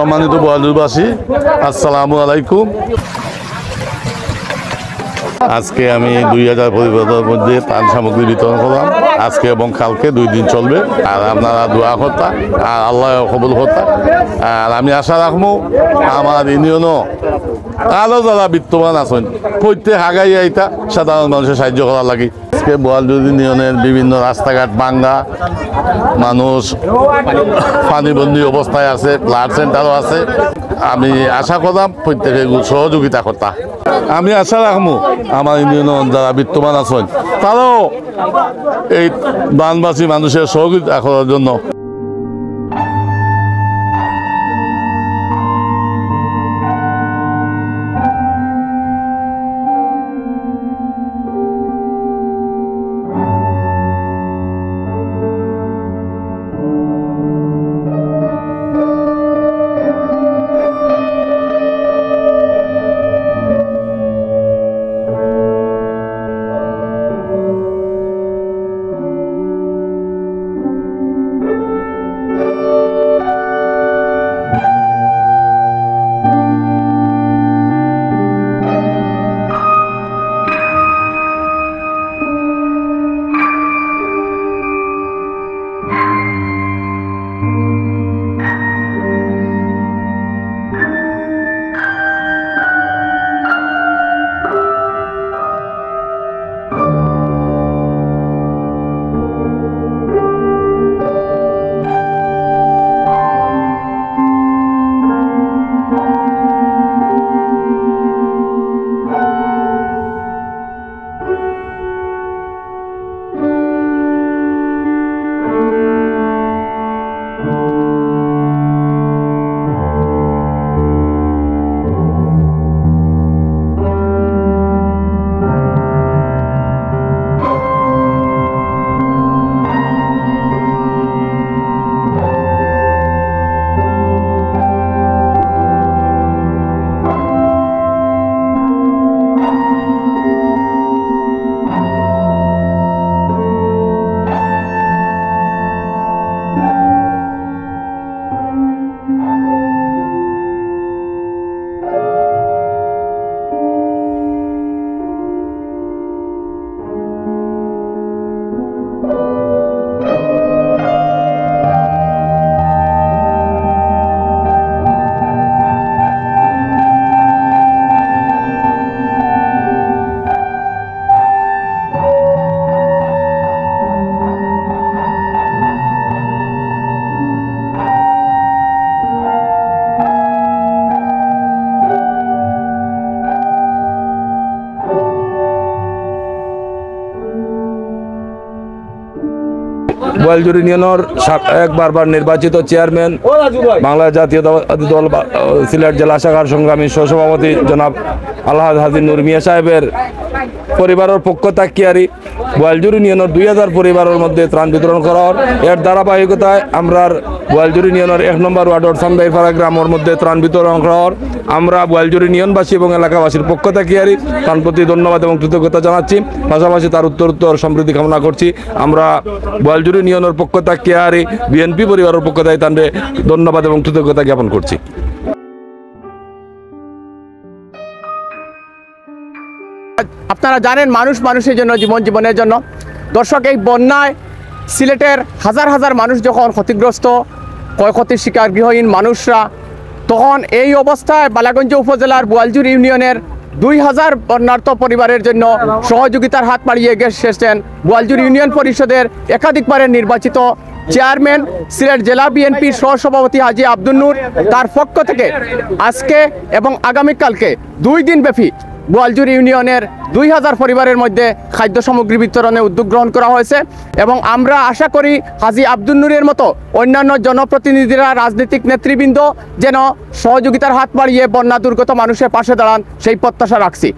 সম্মানিত বোয়ালজুরবাসী, আসসালামু আলাইকুম। আজকে আমি 2000 পরিবারের মধ্যে ত্রাণ সামগ্রী বিতরণ করলাম। আজকে এবং কালকে 2 দিন চলবে। আর আপনারা দোয়া করতা আর আল্লাহ কবুল করতা। আর আমি আশা রাখবো আমার ইউনিয়নও আরও যারা বিত্তমান আছেন প্রত্যেক আগাই আইতা সাধারণ মানুষের সাহায্য করার লাগে। আজকে বোয়ালজুর ইউনিয়নের বিভিন্ন রাস্তাঘাট ভাঙ্গা, মানুষ পানিবন্দী অবস্থায় আছে, ব্লাড সেন্টারও আছে। আমি আশা করলাম প্রত্যেকে সহযোগিতা করতা। আমি আশা রাখবো আমার ইউনিয়নের যারা বিত্তমান আছেন তারাও এই বানবাসী মানুষের সহযোগিতা করার জন্য বোয়ালজুর ইউনিয়নের বারবার নির্বাচিত চেয়ারম্যান, বাংলা জাতীয়তাবাদী দল সিলেট জেলা শাখার সংগ্রামী সহসভাপতি জনাব আলহাজ হাজি নূর মিয়া সাহেবের পরিবারের পক্ষ থাকিয়ারি বোয়ালজুর ইউনিয়নের 2000 পরিবারের মধ্যে ত্রাণ বিতরণ করা হয়। এর ধারাবাহিকতায় আমরা বোয়ালজুর ইউনিয়নের 1 নম্বর ওয়ার্ডের সান্দাইপাড়া গ্রামের মধ্যে ত্রাণ বিতরণ করা হয়। আমরা বোয়ালজুর ইউনিয়নবাসী এবং এলাকাবাসীর পক্ষ থাকিয়ারি তার প্রতি ধন্যবাদ এবং কৃতজ্ঞতা জানাচ্ছি। পাশাপাশি তার উত্তরোত্তর সমৃদ্ধি কামনা করছি। আমরা বোয়ালজুর ইউনিয়নের পক্ষ থাকিয়ারি বিএনপি পরিবারের পক্ষ থেকে তাদের ধন্যবাদ এবং কৃতজ্ঞতা জ্ঞাপন করছি। আপনারা জানেন মানুষ মানুষের জন্য, জীবনের জন্য। দর্শক, এই বন্যায় সিলেটের হাজার হাজার মানুষ যখন ক্ষতিগ্রস্ত, ক্ষয়ক্ষতির শিকার গৃহহীন মানুষরা, তখন এই অবস্থায় বালাগঞ্জ উপজেলার বোয়ালজুর ইউনিয়নের 2000 বন্যার্ত পরিবারের জন্য সহযোগিতার হাত বাড়িয়ে এসেছেন বোয়ালজুর ইউনিয়ন পরিষদের একাধিকবারের নির্বাচিত চেয়ারম্যান, সিলেট জেলা বিএনপির সহসভাপতি হাজি আব্দুল নূর। তার পক্ষ থেকে আজকে এবং আগামীকালকে 2 দিন ব্যাপী বোয়ালজুর ইউনিয়নের 2000 পরিবারের মধ্যে খাদ্য সামগ্রী বিতরণে উদ্যোগ গ্রহণ করা হয়েছে এবং আমরা আশা করি হাজি আব্দুল নূরের মতো অন্যান্য জনপ্রতিনিধিরা, রাজনৈতিক নেতৃবৃন্দ যেন সহযোগিতার হাত বাড়িয়ে বন্যা দুর্গত মানুষের পাশে দাঁড়ান, সেই প্রত্যাশা রাখছি।